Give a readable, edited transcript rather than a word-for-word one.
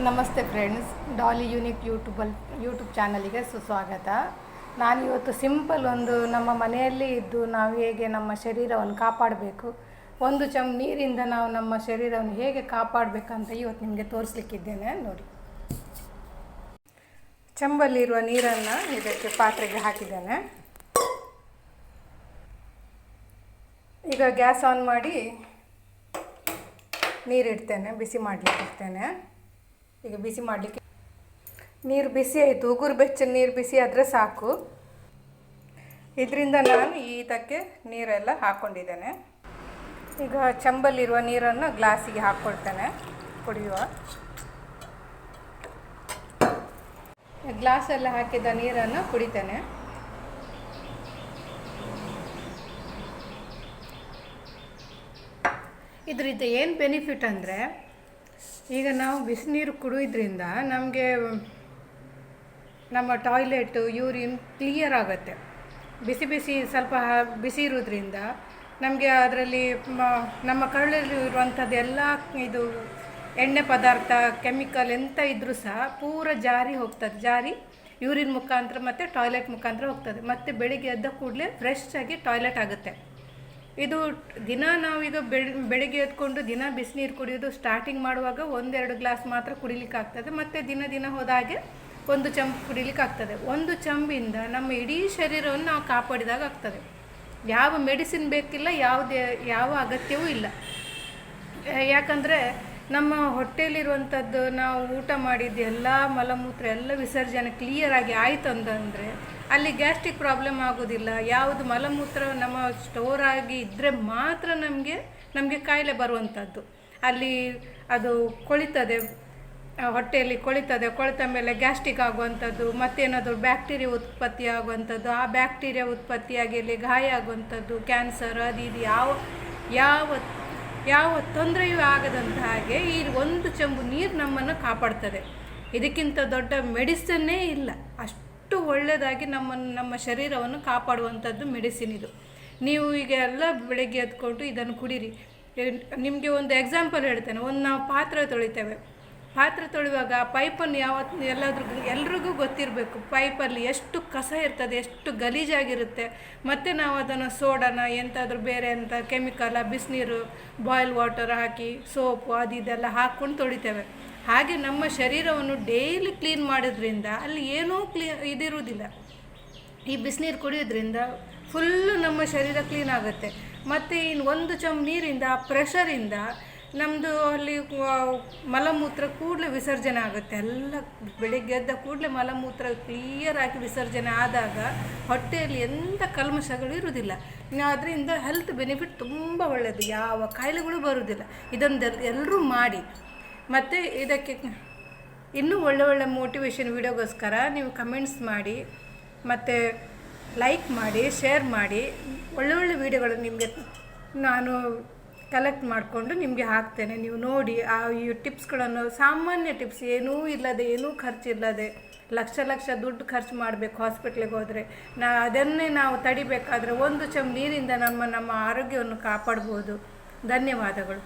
ನಮಸ್ತೆ friends, Daali unique YouTube ಚಾನಲಿಗೆ ಸುಸ್ವಾಗತ. ನಾನಿವತ್ತು ಸಿಂಪಲ್ ಒಂದು ನಮ್ಮ ಮನೆಯಲ್ಲಿ ಇದ್ದು ನಾವು ಹೇಗೆ ನಮ್ಮ ಶರೀರವನ್ನು ಕಾಪಾಡಬೇಕು, ಒಂದು ಚಮ್ ನೀರಿಂದ ನಾವು ನಮ್ಮ ಶರೀರವನ್ನು ಹೇಗೆ ಕಾಪಾಡಬೇಕಂತ ಇವತ್ತು ನಿಮಗೆ ತೋರಿಸ್ಲಿಕ್ಕಿದ್ದೇನೆ. ನೋಡಿ, ಚಂಬಲ್ಲಿರುವ ನೀರನ್ನು ಇದಕ್ಕೆ ಪಾತ್ರೆಗೆ ಹಾಕಿದ್ದೇನೆ. ಈಗ ಗ್ಯಾಸ್ ಆನ್ ಮಾಡಿ ನೀರಿಡ್ತೇನೆ, ಬಿಸಿ ಮಾಡಲಿಕ್ಕೆ ಇಡ್ತೇನೆ. ಈಗ ಬಿಸಿ ಮಾಡಲಿಕ್ಕೆ ನೀರು ಬಿಸಿ ಆಯಿತು. ಉಗುರು ಬೆಚ್ಚ ನೀರು ಬಿಸಿ ಆದರೆ ಸಾಕು. ಇದರಿಂದ ನಾನು ಇದಕ್ಕೆ ನೀರೆಲ್ಲ ಹಾಕ್ಕೊಂಡಿದ್ದೇನೆ. ಈಗ ಚಂಬಲ್ಲಿರುವ ನೀರನ್ನು ಗ್ಲಾಸಿಗೆ ಹಾಕ್ಕೊಳ್ತೇನೆ ಕುಡಿಯುವ. ಗ್ಲಾಸಲ್ಲಿ ಹಾಕಿದ ನೀರನ್ನು ಕುಡಿತೇನೆ. ಇದರಿಂದ ಏನು ಬೆನಿಫಿಟ್ ಅಂದರೆ, ಈಗ ನಾವು ಬಿಸಿನೀರು ಕುಡಿಯೋದ್ರಿಂದ ನಮಗೆ ನಮ್ಮ ಟಾಯ್ಲೆಟು ಯೂರಿನ್ ಕ್ಲಿಯರ್ ಆಗುತ್ತೆ. ಬಿಸಿ ಸ್ವಲ್ಪ ಬಿಸಿ ಇರೋದ್ರಿಂದ ನಮಗೆ ಅದರಲ್ಲಿ ನಮ್ಮ ಕರಳಲ್ಲಿ ಇರುವಂಥದ್ದು ಎಲ್ಲ ಇದು ಎಣ್ಣೆ ಪದಾರ್ಥ, ಕೆಮಿಕಲ್ ಎಂತ ಇದ್ದರೂ ಸಹ ಪೂರ ಜಾರಿ ಹೋಗ್ತದೆ. ಜಾರಿ ಯೂರಿನ್ ಮುಖಾಂತರ ಮತ್ತು ಟಾಯ್ಲೆಟ್ ಮುಖಾಂತರ ಹೋಗ್ತದೆ. ಮತ್ತು ಬೆಳಿಗ್ಗೆ ಎದ್ದ ಕೂಡಲೇ ಫ್ರೆಶ್ ಆಗಿ ಟಾಯ್ಲೆಟ್ ಆಗುತ್ತೆ. ಇದು ದಿನ ನಾವೀಗ ಬೆಳಿಗ್ಗೆ ಎದ್ಕೊಂಡು ದಿನ ಬಿಸಿನೀರು ಕುಡಿಯೋದು ಸ್ಟಾರ್ಟಿಂಗ್ ಮಾಡುವಾಗ 1-2 ಗ್ಲಾಸ್ ಮಾತ್ರ ಕುಡಿಲಿಕ್ಕಾಗ್ತದೆ. ಮತ್ತು ದಿನ ಹೋದ ಹಾಗೆ 1 ಚಂಬು ಕುಡಿಲಿಕ್ಕಾಗ್ತದೆ. 1 ಚಂಬಿಂದ ನಮ್ಮ ಇಡೀ ಶರೀರವನ್ನು ನಾವು ಕಾಪಾಡಿದಾಗ ಆಗ್ತದೆ. ಯಾವ ಮೆಡಿಸಿನ್ ಬೇಕಿಲ್ಲ, ಯಾವ ಅಗತ್ಯವೂ ಇಲ್ಲ. ಯಾಕಂದರೆ ನಮ್ಮ ಹೊಟ್ಟೆಯಲ್ಲಿರುವಂಥದ್ದು ನಾವು ಊಟ ಮಾಡಿದ್ದು ಎಲ್ಲ ಮಲಮೂತ್ರ ಎಲ್ಲ ವಿಸರ್ಜನೆ ಕ್ಲಿಯರಾಗಿ ಆಯಿತು ಅಂತಂದರೆ ಅಲ್ಲಿ ಗ್ಯಾಸ್ಟ್ರಿಕ್ ಪ್ರಾಬ್ಲಮ್ ಆಗೋದಿಲ್ಲ. ಯಾವುದು ಮಲಮೂತ್ರ ನಮ್ಮ ಸ್ಟೋರ್ ಆಗಿ ಇದ್ದರೆ ಮಾತ್ರ ನಮಗೆ ಕಾಯಿಲೆ ಬರುವಂಥದ್ದು. ಅಲ್ಲಿ ಅದು ಕೊಳಿತದೆ, ಹೊಟ್ಟೆಯಲ್ಲಿ ಕೊಳಿತ ಮೇಲೆ ಗ್ಯಾಸ್ಟ್ರಿಕ್ ಆಗುವಂಥದ್ದು, ಮತ್ತೇನಾದರೂ ಬ್ಯಾಕ್ಟೀರಿಯಾ ಉತ್ಪತ್ತಿ ಆಗುವಂಥದ್ದು, ಆ ಬ್ಯಾಕ್ಟೀರಿಯಾ ಉತ್ಪತ್ತಿಯಾಗಿ ಅಲ್ಲಿ ಗಾಯ ಆಗುವಂಥದ್ದು, ಕ್ಯಾನ್ಸರ್ ಅದು ಇದು ಯಾವ ತೊಂದರೆಯೂ ಆಗದಂತ ಹಾಗೆ ಈ 1 ಚಂಬು ನೀರು ನಮ್ಮನ್ನು ಕಾಪಾಡ್ತದೆ. ಇದಕ್ಕಿಂತ ದೊಡ್ಡ ಮೆಡಿಸಿನ್ನೇ ಇಲ್ಲ. ಅಷ್ಟು ಒಳ್ಳೆಯದಾಗಿ ನಮ್ಮ ಶರೀರವನ್ನು ಕಾಪಾಡುವಂಥದ್ದು ಮೆಡಿಸಿನ್ ಇದು. ನೀವು ಈಗ ಎಲ್ಲ ಬೆಳಗ್ಗೆ ಎದ್ಕೊಂಡು ಇದನ್ನು ಕುಡೀರಿ. ನಿಮಗೆ ಒಂದು ಎಕ್ಸಾಂಪಲ್ ಹೇಳ್ತೇನೆ. ನಾವು ಪಾತ್ರೆ ತೊಳಿತೇವೆ. ಪಾತ್ರೆ ತೊಳೆಯುವಾಗ ಪೈಪನ್ನು ಎಲ್ರಿಗೂ ಗೊತ್ತಿರಬೇಕು. ಪೈಪಲ್ಲಿ ಎಷ್ಟು ಕಸ ಇರ್ತದೆ, ಎಷ್ಟು ಗಲೀಜಾಗಿರುತ್ತೆ. ಮತ್ತು ನಾವು ಅದನ್ನು ಸೋಡಾನ ಎಂತಾದರೂ ಬೇರೆ ಅಂತ ಕೆಮಿಕಲ, ಬಿಸಿನೀರು, ಬಾಯ್ಲ್ ವಾಟರ್ ಹಾಕಿ ಸೋಪು ಅದು ಇದೆಲ್ಲ ಹಾಕ್ಕೊಂಡು ತೊಳಿತೇವೆ. ಹಾಗೆ ನಮ್ಮ ಶರೀರವನ್ನು ಡೈಲಿ ಕ್ಲೀನ್ ಮಾಡೋದ್ರಿಂದ ಅಲ್ಲಿ ಏನೂ ಇದಿರುವುದಿಲ್ಲ. ಈ ಬಿಸಿನೀರು ಕುಡಿಯೋದ್ರಿಂದ ಫುಲ್ಲು ನಮ್ಮ ಶರೀರ ಕ್ಲೀನ್ ಆಗುತ್ತೆ. ಮತ್ತು ಇನ್ನು 1 ಚಂಬು ನೀರಿಂದ ಆ ಪ್ರೆಷರಿಂದ ನಮ್ಮದು ಅಲ್ಲಿ ಮಲಮೂತ್ರ ಕೂಡಲೇ ವಿಸರ್ಜನೆ ಆಗುತ್ತೆ. ಎಲ್ಲ ಬೆಳಿಗ್ಗೆ ಎದ್ದ ಕೂಡಲೇ ಮಲಮೂತ್ರ ಕ್ಲಿಯರಾಗಿ ವಿಸರ್ಜನೆ ಆದಾಗ ಹೊಟ್ಟೆಯಲ್ಲಿ ಎಂಥ ಕಲ್ಮಶಗಳು ಇರುವುದಿಲ್ಲ. ಅದರಿಂದ ಹೆಲ್ತ್ ಬೆನಿಫಿಟ್ ತುಂಬ ಒಳ್ಳೆಯದು. ಯಾವ ಕಾಯಿಲೆಗಳು ಬರುವುದಿಲ್ಲ. ಇದನ್ನು ಎಲ್ಲರೂ ಮಾಡಿ. ಮತ್ತು ಇದಕ್ಕೆ ಇನ್ನೂ ಒಳ್ಳೆ ಮೋಟಿವೇಶನ್ ವಿಡಿಯೋಗೋಸ್ಕರ ನೀವು ಕಮೆಂಟ್ಸ್ ಮಾಡಿ, ಮತ್ತು ಲೈಕ್ ಮಾಡಿ, ಶೇರ್ ಮಾಡಿ. ಒಳ್ಳೆ ವಿಡಿಯೋಗಳು ನಿಮಗೆ ನಾನು ಕಲೆಕ್ಟ್ ಮಾಡಿಕೊಂಡು ನಿಮಗೆ ಹಾಕ್ತೇನೆ. ನೀವು ನೋಡಿ ಆ ಈ ಟಿಪ್ಸ್ಗಳನ್ನು, ಸಾಮಾನ್ಯ ಟಿಪ್ಸ್, ಏನೂ ಇಲ್ಲದೆ, ಏನೂ ಖರ್ಚಿಲ್ಲದೆ, ಲಕ್ಷ ದುಡ್ಡು ಖರ್ಚು ಮಾಡಬೇಕು ಹಾಸ್ಪಿಟ್ಲಿಗೆ ಹೋದರೆ. ಅದನ್ನೇ ನಾವು ತಡಿಬೇಕಾದ್ರೆ 1 ಚಂಬು ನೀರಿಂದ ನಮ್ಮ ಆರೋಗ್ಯವನ್ನು ಕಾಪಾಡ್ಬೋದು. ಧನ್ಯವಾದಗಳು.